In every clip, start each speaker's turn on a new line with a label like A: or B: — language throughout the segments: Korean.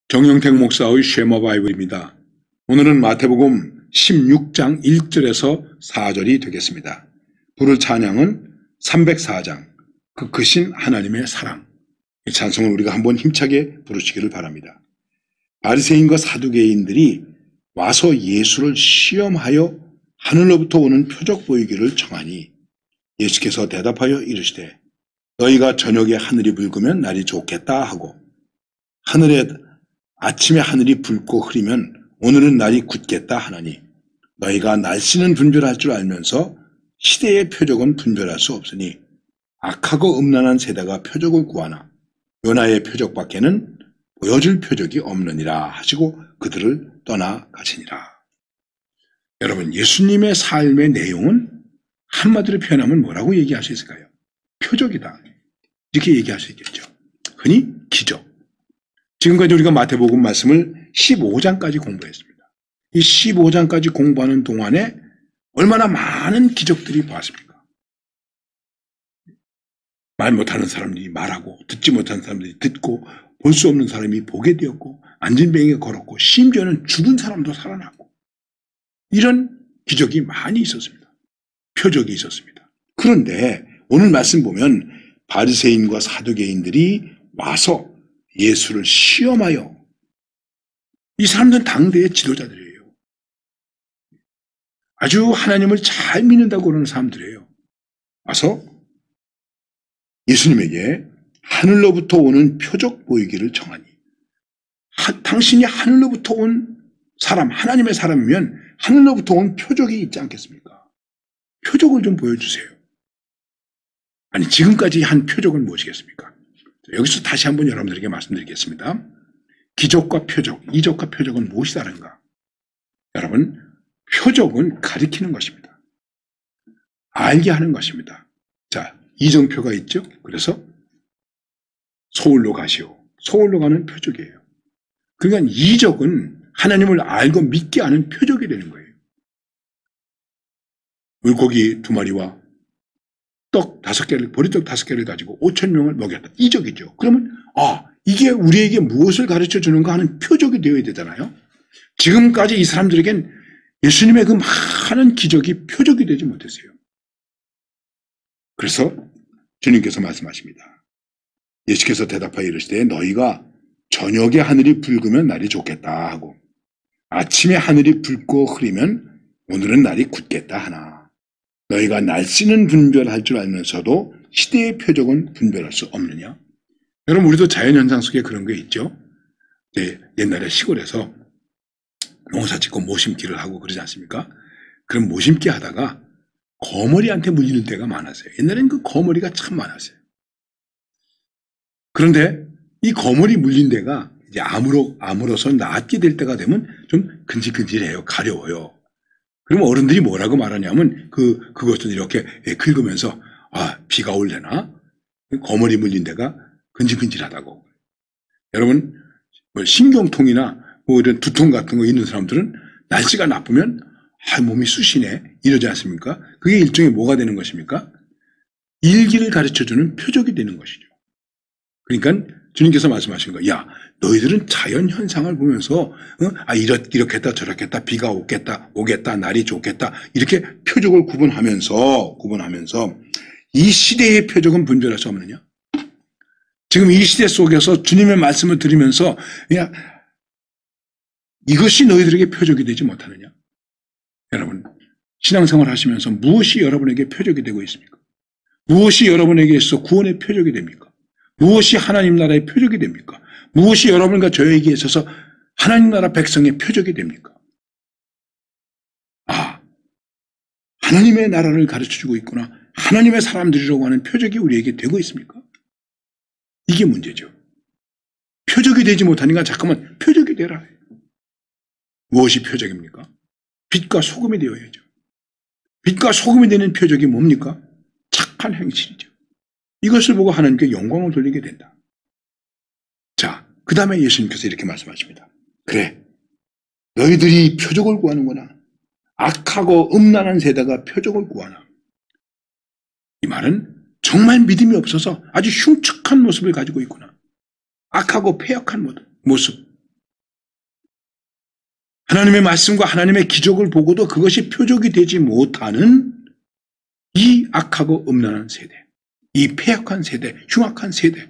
A: 정영택 목사의 쉐마 바이블입니다. 오늘은 마태복음 16장 1절에서 4절이 되겠습니다. 부를 찬양은 304장, 그 크신 하나님의 사랑. 이 찬송을 우리가 한번 힘차게 부르시기를 바랍니다. 바리새인과 사두개인들이 와서 예수를 시험하여 하늘로부터 오는 표적 보이기를 청하니 예수께서 대답하여 이르시되 너희가 저녁에 하늘이 붉으면 날이 좋겠다 하고 아침에 하늘이 붉고 흐리면 오늘은 날이 굳겠다 하나니 너희가 날씨는 분별할 줄 알면서 시대의 표적은 분별할 수 없으니 악하고 음란한 세대가 표적을 구하나 요나의 표적밖에는 보여줄 표적이 없느니라 하시고 그들을 떠나가시니라. 여러분, 예수님의 삶의 내용은 한마디로 표현하면 뭐라고 얘기할 수 있을까요? 표적이다. 이렇게 얘기할 수 있겠죠. 흔히 기적. 지금까지 우리가 마태복음 말씀을 15장까지 공부했습니다. 이 15장까지 공부하는 동안에 얼마나 많은 기적들이 보았습니까? 말 못하는 사람들이 말하고 듣지 못하는 사람들이 듣고 볼 수 없는 사람이 보게 되었고 안진뱅이가 걸었고 심지어는 죽은 사람도 살아났고 이런 기적이 많이 있었습니다. 표적이 있었습니다. 그런데 오늘 말씀 보면 바리새인과 사두개인들이 와서 예수를 시험하여, 이 사람들은 당대의 지도자들이에요. 아주 하나님을 잘 믿는다고 그러는 사람들이에요. 와서 예수님에게 하늘로부터 오는 표적 보이기를 청하니, 당신이 하늘로부터 온 사람, 하나님의 사람이면 하늘로부터 온 표적이 있지 않겠습니까? 표적을 좀 보여주세요. 아니, 지금까지 한 표적은 무엇이겠습니까? 여기서 다시 한번 여러분들에게 말씀드리겠습니다. 기적과 표적, 이적과 표적은 무엇이 다른가? 여러분, 표적은 가리키는 것입니다. 알게 하는 것입니다. 자, 이정표가 있죠? 그래서 서울로 가시오. 서울로 가는 표적이에요. 그러니까 이적은 하나님을 알고 믿게 하는 표적이 되는 거예요. 물고기 2마리와 떡 5개를, 보리떡 5개를 가지고 5,000명을 먹였다. 이적이죠. 그러면 이게 우리에게 무엇을 가르쳐 주는가 하는 표적이 되어야 되잖아요. 지금까지 이 사람들에겐 예수님의 그 많은 기적이 표적이 되지 못했어요. 그래서 주님께서 말씀하십니다. 예수께서 대답하여 이르시되 너희가 저녁에 하늘이 붉으면 날이 좋겠다 하고 아침에 하늘이 붉고 흐리면 오늘은 날이 굳겠다 하나 너희가 날씨는 분별할 줄 알면서도 시대의 표적은 분별할 수 없느냐? 여러분, 우리도 자연현상 속에 그런 게 있죠. 옛날에 시골에서 농사 짓고 모심기를 하고 그러지 않습니까? 그럼 모심기 하다가 거머리한테 물리는 때가 많았어요. 옛날엔 그 거머리가 참 많았어요. 그런데 이 거머리 물린 데가 이제 아물어서 낫게 될 때가 되면 좀 근질근질해요. 가려워요. 그러면 어른들이 뭐라고 말하냐면 그것을 이렇게 긁으면서 비가 올려나? 거머리 물린 데가 근질근질하다고. 여러분, 신경통이나 이런 두통 같은 거 있는 사람들은 날씨가 나쁘면 몸이 쑤시네 이러지 않습니까? 그게 일종의 뭐가 되는 것입니까? 일기를 가르쳐주는 표적이 되는 것이죠. 그러니까 주님께서 말씀하신 거예요. 야, 너희들은 자연현상을 보면서 이렇겠다 저렇겠다 비가 오겠다 날이 좋겠다 이렇게 표적을 구분하면서 이 시대의 표적은 분별할 수 없느냐? 지금 이 시대 속에서 주님의 말씀을 들으면서 이것이 너희들에게 표적이 되지 못하느냐? 여러분, 신앙생활 하시면서 무엇이 여러분에게 표적이 되고 있습니까? 무엇이 여러분에게 있어 구원의 표적이 됩니까? 무엇이 하나님 나라의 표적이 됩니까? 무엇이 여러분과 저에게 있어서 하나님 나라 백성의 표적이 됩니까? 하나님의 나라를 가르쳐주고 있구나. 하나님의 사람들이라고 하는 표적이 우리에게 되고 있습니까? 이게 문제죠. 표적이 되지 못하니까 잠깐만 표적이 되라. 무엇이 표적입니까? 빛과 소금이 되어야죠. 빛과 소금이 되는 표적이 뭡니까? 착한 행실이죠. 이것을 보고 하나님께 영광을 돌리게 된다. 자, 그 다음에 예수님께서 이렇게 말씀하십니다. 그래, 너희들이 표적을 구하는구나. 악하고 음란한 세대가 표적을 구하나. 이 말은 정말 믿음이 없어서 아주 흉측한 모습을 가지고 있구나. 악하고 폐역한 모습. 하나님의 말씀과 하나님의 기적을 보고도 그것이 표적이 되지 못하는 이 악하고 음란한 세대, 이 패역한 세대, 흉악한 세대.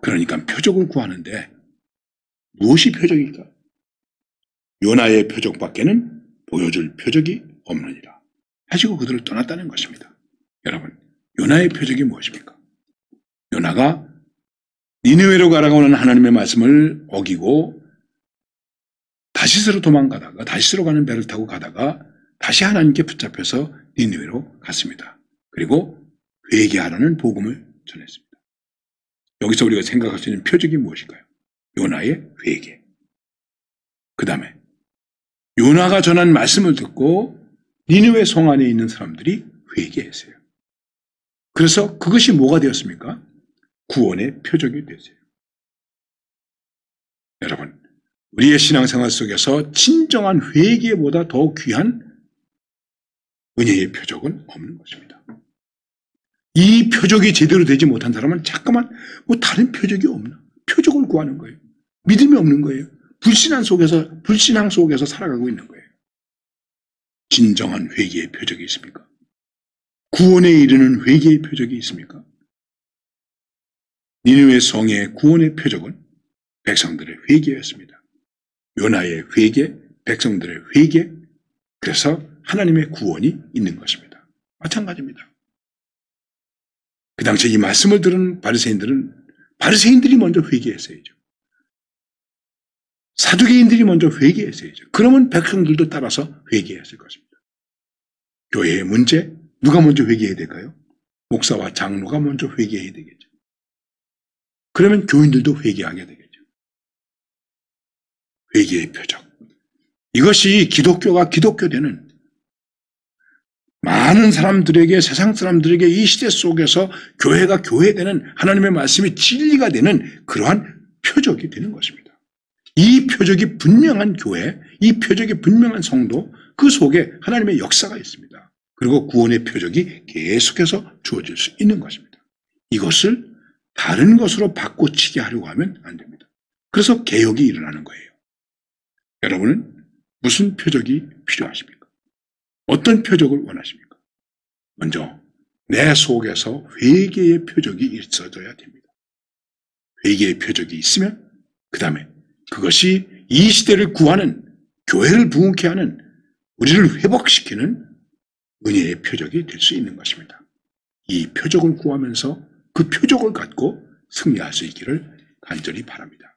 A: 그러니까 표적을 구하는데 무엇이 표적일까? 요나의 표적밖에는 보여줄 표적이 없느니라 하시고 그들을 떠났다는 것입니다. 여러분, 요나의 표적이 무엇입니까? 요나가 니느웨로 가라고 하는 하나님의 말씀을 어기고 다시스로 도망가다가 다시스로 가는 배를 타고 가다가 다시 하나님께 붙잡혀서 니느웨로 갔습니다. 그리고 회개하라는 복음을 전했습니다. 여기서 우리가 생각할 수 있는 표적이 무엇일까요? 요나의 회개. 그 다음에 요나가 전한 말씀을 듣고 니느웨 성 안에 있는 사람들이 회개했어요. 그래서 그것이 뭐가 되었습니까? 구원의 표적이 됐어요. 여러분, 우리의 신앙생활 속에서 진정한 회개보다 더 귀한 은혜의 표적은 없는 것입니다. 이 표적이 제대로 되지 못한 사람은 잠깐만 뭐 다른 표적이 없나? 표적을 구하는 거예요. 믿음이 없는 거예요. 불신앙 속에서 살아가고 있는 거예요. 진정한 회개의 표적이 있습니까? 구원에 이르는 회개의 표적이 있습니까? 니느웨 성의 구원의 표적은 백성들의 회개였습니다. 요나의 회개, 백성들의 회개, 그래서 하나님의 구원이 있는 것입니다. 마찬가지입니다. 그 당시에 이 말씀을 들은 바리새인들이 먼저 회개했어야죠. 사두개인들이 먼저 회개했어야죠. 그러면 백성들도 따라서 회개했을 것입니다. 교회의 문제, 누가 먼저 회개해야 될까요? 목사와 장로가 먼저 회개해야 되겠죠. 그러면 교인들도 회개하게 되겠죠. 회개의 표적. 이것이 기독교가 기독교되는 많은 사람들에게, 세상 사람들에게 이 시대 속에서 교회가 교회되는 하나님의 말씀이 진리가 되는 그러한 표적이 되는 것입니다. 이 표적이 분명한 교회, 이 표적이 분명한 성도, 그 속에 하나님의 역사가 있습니다. 그리고 구원의 표적이 계속해서 주어질 수 있는 것입니다. 이것을 다른 것으로 바꿔치게 하려고 하면 안 됩니다. 그래서 개혁이 일어나는 거예요. 여러분은 무슨 표적이 필요하십니까? 어떤 표적을 원하십니까? 먼저 내 속에서 회개의 표적이 있어져야 됩니다. 회개의 표적이 있으면 그 다음에 그것이 이 시대를 구하는, 교회를 부흥케 하는, 우리를 회복시키는 은혜의 표적이 될 수 있는 것입니다. 이 표적을 구하면서 그 표적을 갖고 승리할 수 있기를 간절히 바랍니다.